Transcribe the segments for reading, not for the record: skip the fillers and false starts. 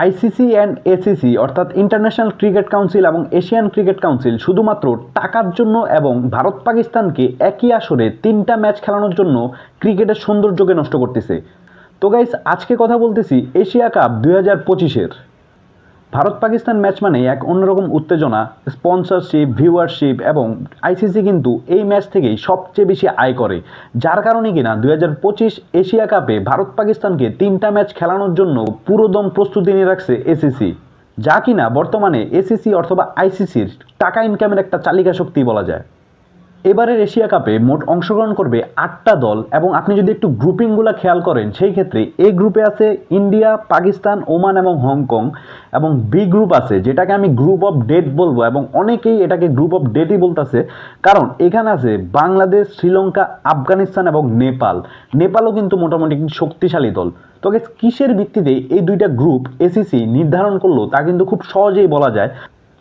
ICC and ACC অর্থাৎ international cricket council এবং Asian cricket council শুধুমাত্র টাকার জন্য এবং ভারত পাকিস্তানকে একই আসরে 3টা ম্যাচ খেলানোর জন্য ক্রিকেটের সৌন্দর্যকে নষ্ট করতেছে। তো গাইস, আজকে কথা বলতেছি এশিয়া কাপ 2025-এর। ভারত পাকিস্তান ম্যাচ মানে এক অন্যরকম উত্তেজনা, স্পন্সরশিপ, ভিউয়ারশিপ এবং আইসিসি কিন্তু এই ম্যাচ থেকেই সবচেয়ে বেশি আয় করে, যার কারণে কিনা 2025 এশিয়া কাপে ভারত পাকিস্তানকে 3টা ম্যাচ খেলানোর জন্য পুরোদম প্রস্তুতি নিয়ে রাখছে এসিসি, যা কিনা বর্তমানে এসিসি অথবা আইসিসির টাকা ইনকামের একটা চালিকা শক্তি বলা যায়। এবারের এশিয়া কাপে মোট অংশগ্রহণ করবে 8টা দল এবং আপনি যদি একটু গ্রুপিংগুলো খেয়াল করেন সেই ক্ষেত্রে এ গ্রুপে আছে ইন্ডিয়া, পাকিস্তান, ওমান এবং হংকং, এবং বি গ্রুপ আছে যেটাকে আমি গ্রুপ অফ ডেথ বলবো এবং অনেকেই এটাকে গ্রুপ অফ ডেথই বলতেছে, কারণ এখানে আছে বাংলাদেশ, শ্রীলঙ্কা, আফগানিস্তান এবং নেপালও কিন্তু মোটামুটি একটি শক্তিশালী দল। তবে কিসের ভিত্তিতে এই দুইটা গ্রুপ এসিসি নির্ধারণ করলো তা কিন্তু খুব সহজেই বলা যায়,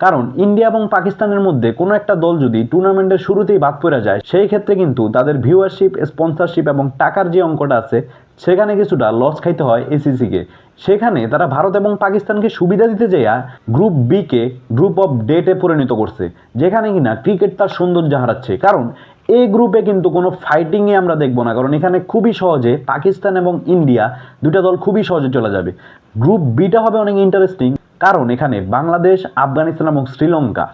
কারণ ইন্ডিয়া এবং পাকিস্তানের মধ্যে কোনো একটা দল যদি টুর্নামেন্টের শুরুতেই বাদ পড়ে যায় সেই ক্ষেত্রে কিন্তু তাদের ভিউয়ারশিপ, স্পন্সরশিপ এবং টাকার যে অঙ্কটা আছে সেখানে কিছুটা লস খাইতে হয় এসিসিকে। সেখানে তারা ভারত এবং পাকিস্তানকে সুবিধা দিতে যাইয়া গ্রুপ বিকে গ্রুপ অফ ডেটে পরিণত করছে, যেখানে কিনা ক্রিকেট তার সৌন্দর্য হারাচ্ছে। কারণ এই গ্রুপে কিন্তু কোনো ফাইটিংয়ে আমরা দেখবো না, কারণ এখানে খুবই সহজে পাকিস্তান এবং ইন্ডিয়া দুটা দল খুবই সহজে চলে যাবে। গ্রুপ বিটা হবে অনেক ইন্টারেস্টিং, কারণ এখানে বাংলাদেশ, আফগানিস্তান এবং শ্রীলঙ্কা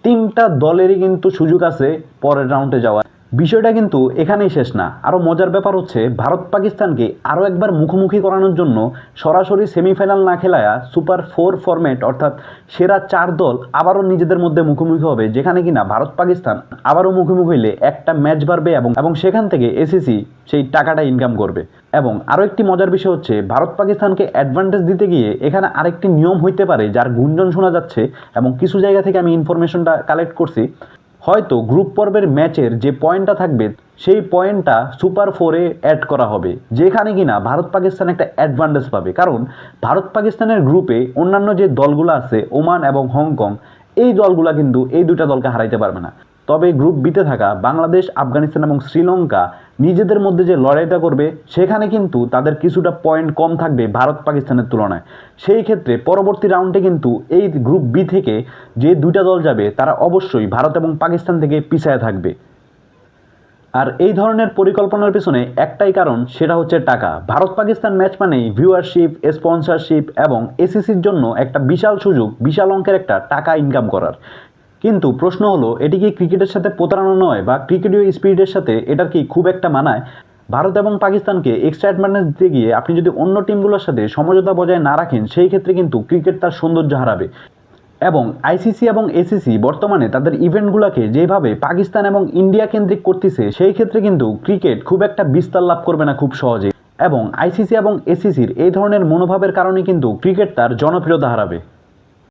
3টা দলেরই কিন্তু সুযোগ আছে পরের রাউন্ডে যাওয়ার। বিষয়টা কিন্তু এখানেই শেষ না, আরও মজার ব্যাপার হচ্ছে ভারত পাকিস্তানকে আরও একবার মুখোমুখি করানোর জন্য সরাসরি সেমিফাইনাল না খেলায়া সুপার 4 ফরম্যাট অর্থাৎ সেরা 4 দল আবারও নিজেদের মধ্যে মুখোমুখি হবে, যেখানে কিনা ভারত পাকিস্তান আবারও মুখোমুখি হইলে একটা ম্যাচ বাড়বে এবং সেখান থেকে এসিসি সেই টাকাটা ইনকাম করবে। এবং আরও একটি মজার বিষয় হচ্ছে ভারত পাকিস্তানকে অ্যাডভান্টেজ দিতে গিয়ে এখানে আরেকটি নিয়ম হইতে পারে যার গুঞ্জন শোনা যাচ্ছে এবং কিছু জায়গা থেকে আমি ইনফরমেশনটা কালেক্ট করছি। হয়তো গ্রুপ পর্বের ম্যাচের যে পয়েন্টটা থাকবে সেই পয়েন্টটা সুপার 4-এ অ্যাড করা হবে, যেখানে কিনা ভারত পাকিস্তান একটা অ্যাডভান্টেজ পাবে, কারণ ভারত পাকিস্তানের গ্রুপে অন্যান্য যে দলগুলো আছে ওমান এবং হংকং, এই দলগুলো কিন্তু এই দুইটা দলকে হারাইতে পারবে না। তবে গ্রুপ বিতে থাকা বাংলাদেশ, আফগানিস্তান এবং শ্রীলঙ্কা নিজেদের মধ্যে যে লড়াইটা করবে সেখানে কিন্তু তাদের কিছুটা পয়েন্ট কম থাকবে ভারত পাকিস্তানের তুলনায়। সেই ক্ষেত্রে পরবর্তী রাউন্ডে কিন্তু এই গ্রুপ বি থেকে যে দুইটা দল যাবে তারা অবশ্যই ভারত এবং পাকিস্তান থেকে পিছায় থাকবে। আর এই ধরনের পরিকল্পনার পেছনে একটাই কারণ, সেটা হচ্ছে টাকা। ভারত পাকিস্তান ম্যাচ মানেই ভিউয়ারশিপ, স্পন্সরশিপ এবং এসিসির জন্য একটা বিশাল সুযোগ, বিশাল অঙ্কের একটা টাকা ইনকাম করার। কিন্তু প্রশ্ন হলো, এটি কি ক্রিকেটের সাথে প্রতারণা নয় বা ক্রিকেটীয় স্পিরিটের সাথে এটার কি খুব একটা মানায়? ভারত এবং পাকিস্তানকে এক্সট্রা অ্যাডভান্টেজ দিতে গিয়ে আপনি যদি অন্য টিমগুলোর সাথে সমঝোতা বজায় না রাখেন সেই ক্ষেত্রে কিন্তু ক্রিকেট তার সৌন্দর্য হারাবে। এবং আইসিসি এবং এসিসি বর্তমানে তাদের ইভেন্টগুলোকে যেভাবে পাকিস্তান এবং ইন্ডিয়া কেন্দ্রিক করতেছে সেই ক্ষেত্রে কিন্তু ক্রিকেট খুব একটা বিস্তার লাভ করবে না খুব সহজে, এবং আইসিসি এবং এসিসির এই ধরনের মনোভাবের কারণে কিন্তু ক্রিকেট তার জনপ্রিয়তা হারাবে।